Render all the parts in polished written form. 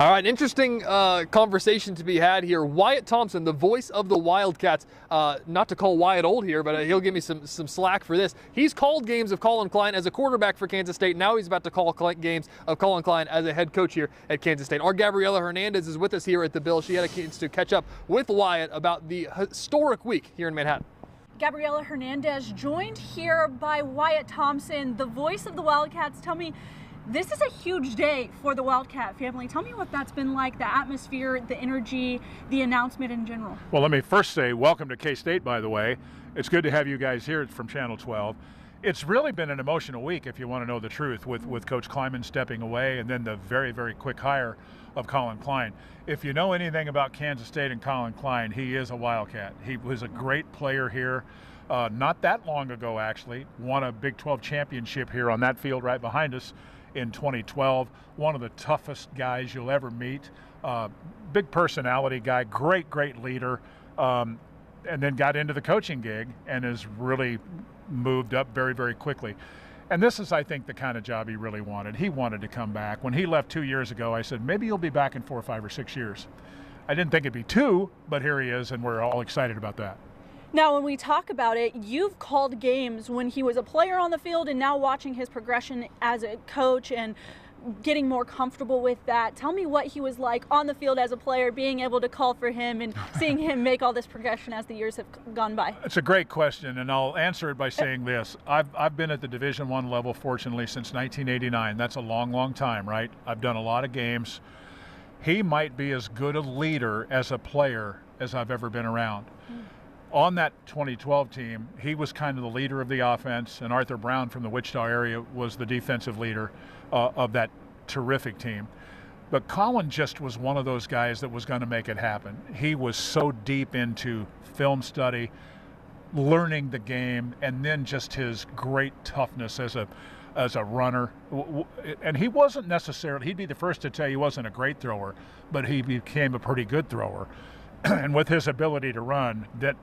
All right, interesting conversation to be had here. Wyatt Thompson, the voice of the Wildcats, not to call Wyatt old here, but he'll give me some slack for this. He's called games of Colin Klein as a quarterback for Kansas State. Now he's about to call games of Colin Klein as a head coach here at Kansas State. Our Gabriela Hernandez is with us here at the Bill. She had a chance to catch up with Wyatt about the historic week here in Manhattan. Gabriela Hernandez joined here by Wyatt Thompson, the voice of the Wildcats. Tell me, this is a huge day for the Wildcat family. Tell me what that's been like, the atmosphere, the energy, the announcement in general. Well, let me first say welcome to K-State, by the way. It's good to have you guys here from Channel 12. It's really been an emotional week, if you want to know the truth, with Coach Kleiman stepping away and then the very, very quick hire of Colin Klein. If you know anything about Kansas State and Colin Klein, he is a Wildcat. He was a great player here. Not that long ago, actually, won a Big 12 championship here on that field right behind us in 2012. One of the toughest guys you'll ever meet. Big personality guy, great leader, and then got into the coaching gig and has really moved up very, very quickly. And this is, I think, the kind of job he really wanted. He wanted to come back. When he left 2 years ago, I said, maybe you'll be back in 4 or 5 or 6 years. I didn't think it'd be 2, but here he is, and we're all excited about that. Now, when we talk about it, you've called games when he was a player on the field and now watching his progression as a coach and getting more comfortable with that. Tell me what he was like on the field as a player, being able to call for him and seeing him make all this progression as the years have gone by. It's a great question, and I'll answer it by saying this. I've been at the Division I level, fortunately, since 1989. That's a long time, right? I've done a lot of games. He might be as good a leader as a player as I've ever been around. On that 2012 team, he was kind of the leader of the offense, and Arthur Brown from the Wichita area was the defensive leader of that terrific team. But Colin just was one of those guys that was going to make it happen. He was so deep into film study, learning the game, and then just his great toughness as a runner. And he wasn't necessarily, he'd be the first to tell you he wasn't a great thrower, but he became a pretty good thrower. And with his ability to run, that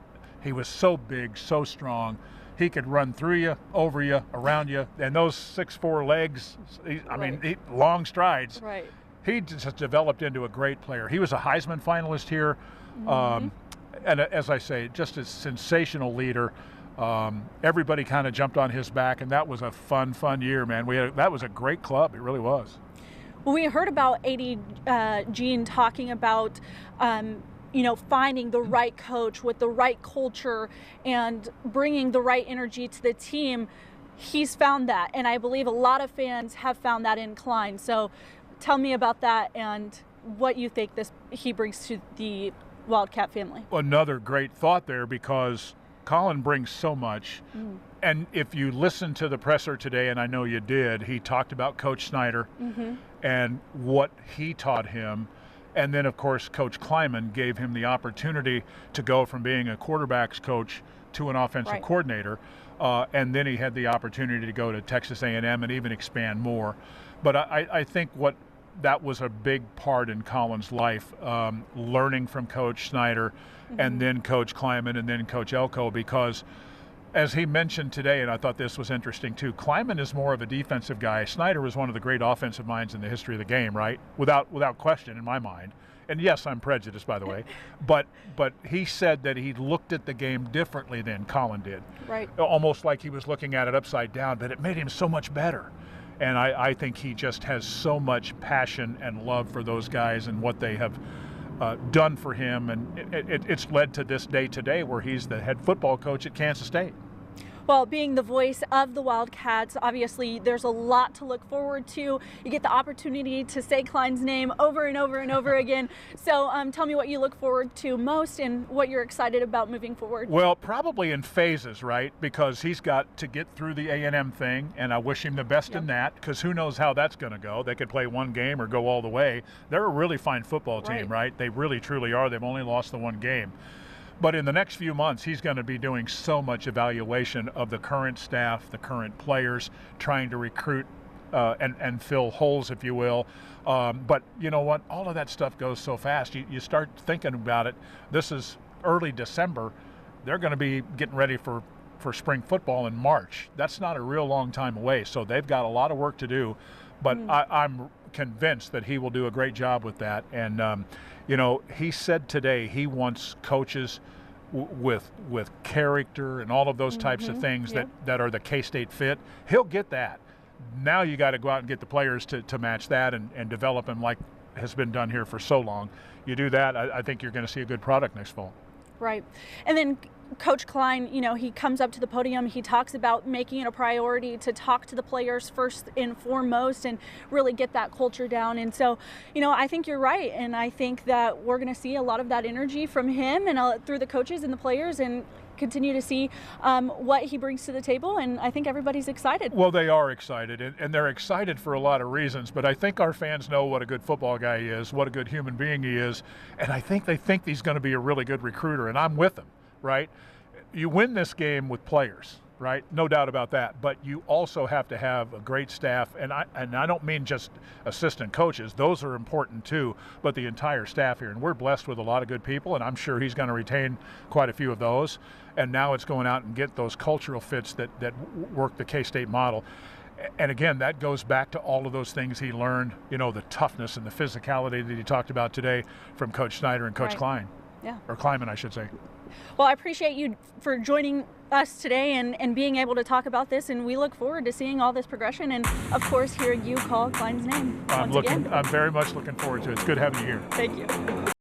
he was so big, so strong. He could run through you, over you, around you, and those 6'4" legs, long strides. Right. He just developed into a great player. He was a Heisman finalist here. And as I say, just a sensational leader. Everybody kind of jumped on his back, and that was a fun year, man. That was a great club. It really was. Well, we heard about AD Gene talking about finding the right coach with the right culture and bringing the right energy to the team. He's found that, and I believe a lot of fans have found that in Klein. So tell me about that and what you think he brings to the Wildcat family. Another great thought there, because Colin brings so much. And if you listen to the presser today, and I know you did, he talked about Coach Snyder and what he taught him. And then, of course, Coach Kleiman gave him the opportunity to go from being a quarterback's coach to an offensive coordinator. And then he had the opportunity to go to Texas A&M and even expand more. But I think that was a big part in Colin's life, learning from Coach Snyder and then Coach Kleiman and then Coach Elko, because as he mentioned today, and I thought this was interesting too, Kleiman is more of a defensive guy. Snyder was one of the great offensive minds in the history of the game, right? Without question in my mind. And yes, I'm prejudiced, by the way. But he said that he looked at the game differently than Colin did. Right. Almost like he was looking at it upside down, but it made him so much better. And I think he just has so much passion and love for those guys and what they have done for him, and it's led to this day today where he's the head football coach at Kansas State. Well, being the voice of the Wildcats, obviously there's a lot to look forward to. You get the opportunity to say Klein's name over and over and over again. So tell me what you look forward to most and what you're excited about moving forward. Well, probably in phases, right? Because he's got to get through the A&M thing, and I wish him the best in that, because who knows how that's going to go. They could play one game or go all the way. They're a really fine football team, right? They really, truly are. They've only lost the one game. But in the next few months, he's going to be doing so much evaluation of the current staff, the current players, trying to recruit and fill holes, if you will. But you know what? All of that stuff goes so fast. You start thinking about it. This is early December. They're going to be getting ready for spring football in March. That's not a real long time away. So they've got a lot of work to do. But I'm convinced that he will do a great job with that. And he said today he wants coaches with character and all of those types of things that are the K-State fit. He'll get that. Now you got to go out and get the players to match that and develop them like has been done here for so long. You do that, I think you're going to see a good product next fall. Right. And then Coach Klein, he comes up to the podium, he talks about making it a priority to talk to the players first and foremost and really get that culture down. And so, I think you're right. And I think that we're going to see a lot of that energy from him and through the coaches and the players, and continue to see what he brings to the table. And I think everybody's excited. Well, they are excited, and they're excited for a lot of reasons. But I think our fans know what a good football guy he is, what a good human being he is. And I think they think he's going to be a really good recruiter. And I'm with them. Right? You win this game with players, right? No doubt about that. But you also have to have a great staff, and I don't mean just assistant coaches. Those are important too, but the entire staff here. And we're blessed with a lot of good people, and I'm sure he's going to retain quite a few of those. And now it's going out and get those cultural fits that work the K-State model. And again, that goes back to all of those things he learned, the toughness and the physicality that he talked about today from Coach Snyder and Coach Klein. Yeah. Or Kleiman, I should say. Well, I appreciate you for joining us today and being able to talk about this, and we look forward to seeing all this progression and, of course, hearing you call Klein's name once again. I'm very much looking forward to it. It's good having you here. Thank you.